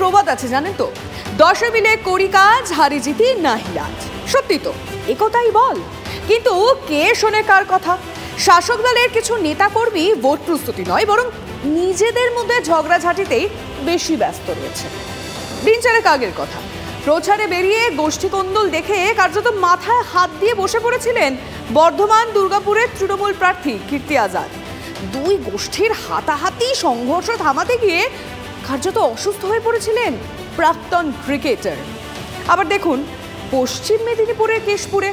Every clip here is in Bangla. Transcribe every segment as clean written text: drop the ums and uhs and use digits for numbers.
প্রবাদ আছে জানেন তো, 10 মিলে করি কাজ, হারি জিতি নাহি লাজ। সত্যি তো, একথাই বল, কিন্তু কে শোনে কার কথা? শাসক দলের কিছু নেতাকর্মী ভোট প্রস্তুতি নয়, বরং নিজেদের মধ্যে ঝগড়াঝাটিতেই বেশি ব্যস্ত রয়েছে। দিন চারেক আগের কথা, প্রচারে বেরিয়ে গোষ্ঠী কোন্দল দেখে কার্যত মাথায় হাত দিয়ে বসে পড়েছিলেন বর্ধমান দুর্গাপুরের তৃণমূল প্রার্থী কীর্তি আজাদ। দুই গোষ্ঠীর হাতাহাতি সংঘর্ষ থামাতে গিয়ে কার্যত অসুস্থ হয়ে পড়েছিলেন প্রাক্তন ক্রিকেটার। আবার দেখুন পশ্চিম মেদিনীপুরের কেশপুরে,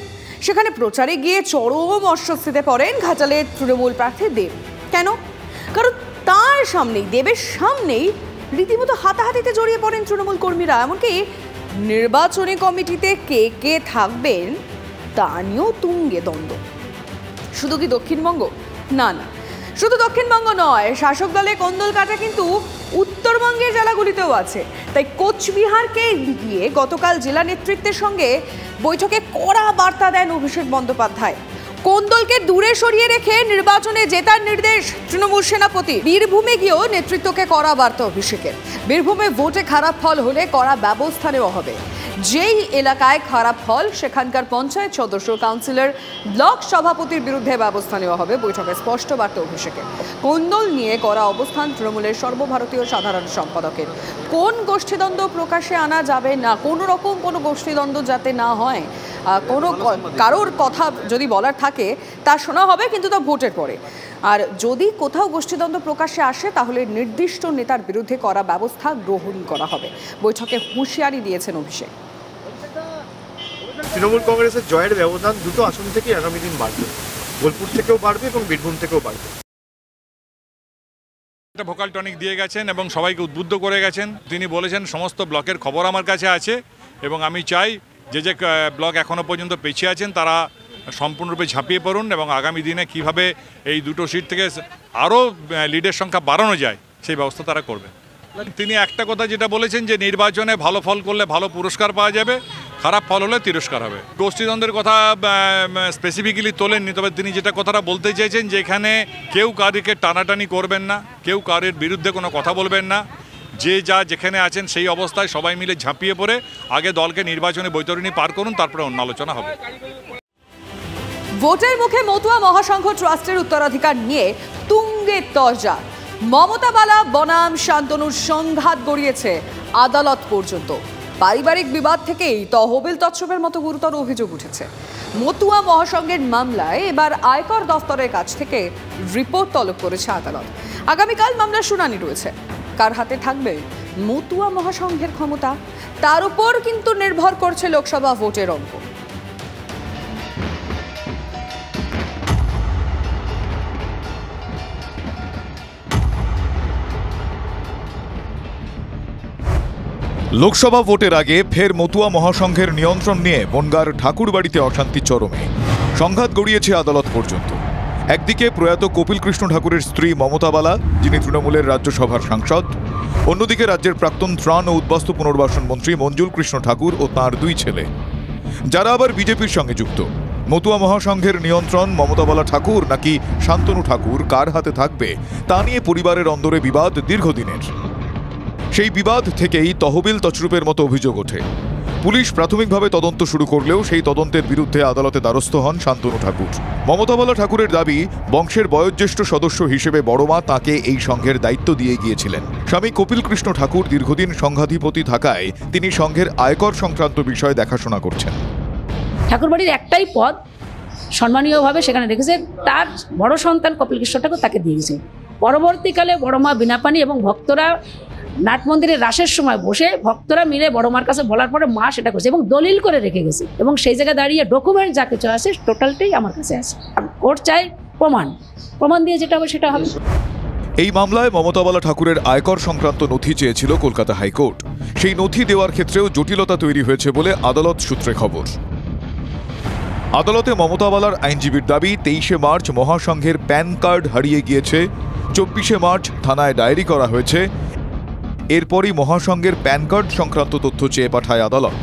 সেখানে প্রচারে গিয়ে চরম অস্বস্তিতে পড়েন ঘাটালের তৃণমূল প্রার্থী দেব। কেন? কারণ তার সামনেই, দেবের সামনেই রীতিমতো হাতাহাতিতে জড়িয়ে পড়েন তৃণমূল কর্মীরা। এমনকি নির্বাচনী কমিটিতে কে কে থাকবেন তা নিয়েও তুঙ্গে দ্বন্দ্ব। শুধু কি দক্ষিণবঙ্গ? না না, শুধু দক্ষিণবঙ্গ নয়, শাসক দলে কোন্দল কাটা কিন্তু উত্তরবঙ্গের জেলাগুলিতেও আছে। তাই কোচবিহারকে গিয়ে গতকাল জেলা নেতৃত্বের সঙ্গে বৈঠকে কড়া বার্তা দেন অভিষেক বন্দ্যোপাধ্যায়। কোন্দলকে দূরে সরিয়ে রেখে নির্বাচনে জেতার নির্দেশ তৃণমূল সেনাপতি। বীরভূমে গিয়েও নেতৃত্বকে কড়া বার্তা অভিষেকের। বীরভূমে ভোটে খারাপ ফল হলে কড়া ব্যবস্থা নেওয়া হবে। যেই এলাকায় খারাপ ফল সেখানকার পঞ্চায়েত সদস্য, কাউন্সিলর, ব্লক সভাপতির বিরুদ্ধে ব্যবস্থা নেওয়া হবে। বৈঠকে স্পষ্ট বার্তা অভিষেকের। কোন্দল নিয়ে করা অবস্থান তৃণমূলের সর্বভারতীয় সাধারণ সম্পাদকের। কোন গোষ্ঠীদ্বন্দ্ব প্রকাশে আনা যাবে না, কোনো রকম কোনো গোষ্ঠীদ্বন্দ্ব যাতে না হয়, কোনো কারোর কথা যদি বলার থাকে তা শোনা হবে, কিন্তু তা ভোটের পরে। আর যদি কোথাও গোষ্ঠীদ্বন্দ্ব প্রকাশ্যে আসে তাহলে নির্দিষ্ট নেতার বিরুদ্ধে করা ব্যবস্থা গ্রহণ করা হবে। বৈঠকে হুঁশিয়ারি দিয়েছেন অভিষেক। তৃণমূল কংগ্রেসের জয়ের ব্যবধান দুটো আসন থেকে আগামী দিন বাড়বে, বোলপুর থেকেও বাড়বে এবং বীরভূম থেকেও বাড়বে। একটা ভোকাল টনিক দিয়ে গেছেন এবং সবাইকে উদ্বুদ্ধ করে গেছেন। তিনি বলেছেন সমস্ত ব্লকের খবর আমার কাছে আছে এবং আমি চাই যে যে ব্লক এখনও পর্যন্ত পিছিয়ে আছেন তারা সম্পূর্ণরূপে ঝাঁপিয়ে পড়ুন এবং আগামী দিনে কিভাবে এই দুটো সিট থেকে আরও লিডের সংখ্যা বাড়ানো যায় সেই ব্যবস্থা তারা করবে। তিনি একটা কথা যেটা বলেছেন যে নির্বাচনে ভালো ফল করলে ভালো পুরস্কার পাওয়া যাবে, খারাপ ফল হলে তিরস্কার হবে। গোষ্ঠীদ্বন্দ্বের কথা স্পেসিফিক্যালি তোলেননি, তবে তিনি যেটা কথাটা বলতে চেয়েছেন যে এখানে কেউ কারোকে টানাটানি করবেন না, কেউ কারোর বিরুদ্ধে কোনো কথা বলবেন না, যে যা যেখানে আছেন সেই অবস্থায় সবাই মিলে ঝাঁপিয়ে পড়ে আগে দলকে নির্বাচনে বৈতরণী পার করুন, তারপরে অন্য আলোচনা হবে। ভোটের মুখে মতুয়া মহাসংঘ ট্রাস্টের উত্তরাধিকার নিয়ে তুঙ্গে তরজা। মমতা বালা বনাম শান্তনুর সংঘাত গড়িয়েছে আদালত পর্যন্ত। পারিবারিক বিবাদ থেকেই তহবিল তছরূপের মতো গুরুতর অভিযোগ উঠেছে। মতুয়া মহাসংঘের মামলায় এবার আয়কর দফতরের কাছ থেকে রিপোর্ট তলব করেছে আদালত। আগামীকাল মামলার শুনানি রয়েছে। কার হাতে থাকবে মতুয়া মহাসংঘের ক্ষমতা, তার উপর কিন্তু নির্ভর করছে লোকসভা ভোটের অঙ্ক। লোকসভা ভোটের আগে ফের মতুয়া মহাসংঘের নিয়ন্ত্রণ নিয়ে বনগাঁর ঠাকুরবাড়িতে অশান্তি চরমে। সংঘাত গড়িয়েছে আদালত পর্যন্ত। একদিকে প্রয়াত কপিল কৃষ্ণ ঠাকুরের স্ত্রী মমতা বালা, যিনি তৃণমূলের রাজ্যসভার সাংসদ, অন্যদিকে রাজ্যের প্রাক্তন ত্রাণ ও উদ্বাস্তু পুনর্বাসন মন্ত্রী মঞ্জুল কৃষ্ণ ঠাকুর ও তাঁর দুই ছেলে, যারা আবার বিজেপির সঙ্গে যুক্ত। মতুয়া মহাসংঘের নিয়ন্ত্রণ মমতা বালা ঠাকুর নাকি শান্তনু ঠাকুর কার হাতে থাকবে তা নিয়ে পরিবারের অন্দরে বিবাদ দীর্ঘদিনের। সেই বিবাদ থেকেই তহবিল তছরূপের মতো অভিযোগ ওঠে। পুলিশ প্রাথমিকভাবে তদন্ত শুরু করলেও সেই তদন্তের বিরুদ্ধে আদালতে দ্বারস্থ হন শান্তনু ঠাকুর। মমতা বালা ঠাকুরের দাবি, বংশের বয়োজ্যেষ্ঠ সদস্য হিসেবে বড়মা তাঁকে এই সংঘের দায়িত্ব দিয়ে গিয়েছিলেন। স্বামী কপিল কৃষ্ণ ঠাকুর দীর্ঘদিন সংঘাধিপতি থাকায় তিনি সংঘের আয়কর সংক্রান্ত বিষয় দেখাশোনা করছেন। ঠাকুরবাড়ির একটাই পদ সম্মানীয়ভাবে সেখানে রেখেছে, তার বড় সন্তান কপিল কৃষ্ণ ঠাকুর তাকে দিয়ে গেছে। পরবর্তীকালে বড়মা বিনাপানি এবং ভক্তরা নাট মন্দিরে রাসের সময় বসে ভক্তরা মিলে বড়মার কাছে বলার পরে মা সেটা করছে এবং দলিল করে রেখে গেছে, এবং সেই জায়গায় দাঁড়িয়ে ডকুমেন্ট যা কিছু আছে টোটালটাই আমার কাছে আছে। কোর্ট চাই প্রমাণ দিয়ে যেটা হবে সেটা হবে। এই মামলায় মমতা বালা ঠাকুরের আয়কর সংক্রান্ত নথি চেয়েছিল কলকাতা হাইকোর্ট। সেই নথি দেওয়ার ক্ষেত্রেও জটিলতা তৈরি হয়েছে বলে আদালত সূত্রে খবর। আদালতে মমতা বালার আইনজীবীর দাবি, 23শে মার্চ মহাসংঘের প্যান কার্ড হারিয়ে গিয়েছে, 24শে মার্চ থানায় ডায়েরি করা হয়েছে। এরপরই মহাসংঘের প্যান কার্ড সংক্রান্ত তথ্য চেয়ে পাঠায় আদালত।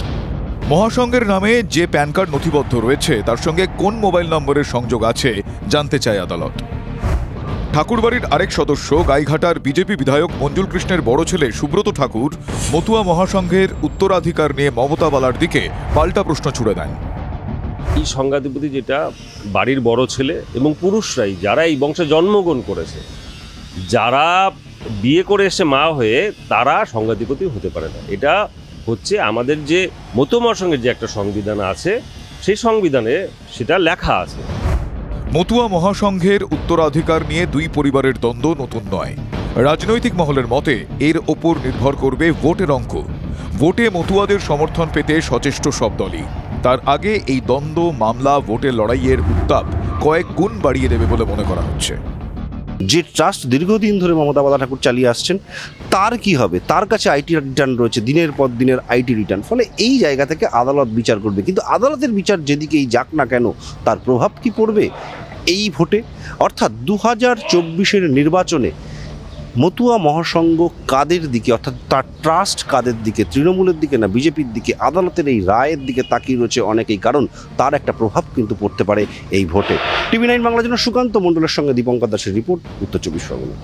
মহাসংঘের নামে যে প্যান কার্ড নথিবদ্ধ রয়েছে তার সঙ্গে কোন মোবাইল নম্বরের সংযোগ আছে জানতে চায় আদালত। ঠাকুরবাড়ির আরেক সদস্য গাইঘাটার বিজেপি বিধায়ক মঞ্জুল কৃষ্ণের বড় ছেলে সুব্রত ঠাকুর মতুয়া মহাসংঘের উত্তরাধিকার নিয়ে মমতা বালার দিকে পাল্টা প্রশ্ন ছুড়ে দেন। এই সংঘাধিপতি যেটা বাড়ির বড় ছেলে এবং পুরুষরাই যারা এই বংশে জন্মগ্রহণ করেছে, যারা বিয়ে করে এসে মা হয়ে, তারা সংঘাধিপতি হতে পারে না। এটা হচ্ছে আমাদের যে মতুয়া মহাসংঘের যে একটা সংবিধান আছে, সেই সংবিধানে সেটা লেখা আছে। মতুয়া মহাসংঘের উত্তরাধিকার নিয়ে দুই পরিবারের দ্বন্দ্ব নতুন নয়। রাজনৈতিক মহলের মতে এর ওপর নির্ভর করবে ভোটের অঙ্ক। ভোটে মতুয়াদের সমর্থন পেতে সচেষ্ট সব দলই। তার আগে এই দ্বন্দ্ব, মামলা, ভোটের লড়াইয়ের উত্তাপ কয়েক গুণ বাড়িয়ে দেবে বলে মনে করা হচ্ছে। যে ট্রাস্ট দীর্ঘদিন ধরে মমতা বালা ঠাকুর চালিয়ে আসছেন, তার কি হবে? তার কাছে আইটি রিটার্ন রয়েছে, দিনের পর দিনের আইটি রিটার্ন। ফলে এই জায়গা থেকে আদালত বিচার করবে, কিন্তু আদালতের বিচার যেদিকেই যাক না কেন, তার প্রভাব কি পড়বে এই ভোটে? অর্থাৎ 2024-এর নির্বাচনে মতুয়া মহাসংঘ কাদের দিকে, অর্থাৎ তার ট্রাস্ট কাদের দিকে, তৃণমূলের দিকে না বিজেপির দিকে? আদালতের এই রায়ের দিকে তাকিয়ে রয়েছে অনেকেই, কারণ তার একটা প্রভাব কিন্তু পড়তে পারে এই ভোটে। TV9 বাংলার জন্য সুকান্ত মণ্ডলের সঙ্গে দীপঙ্কর দাসের রিপোর্ট, উত্তর 24 পরগনা।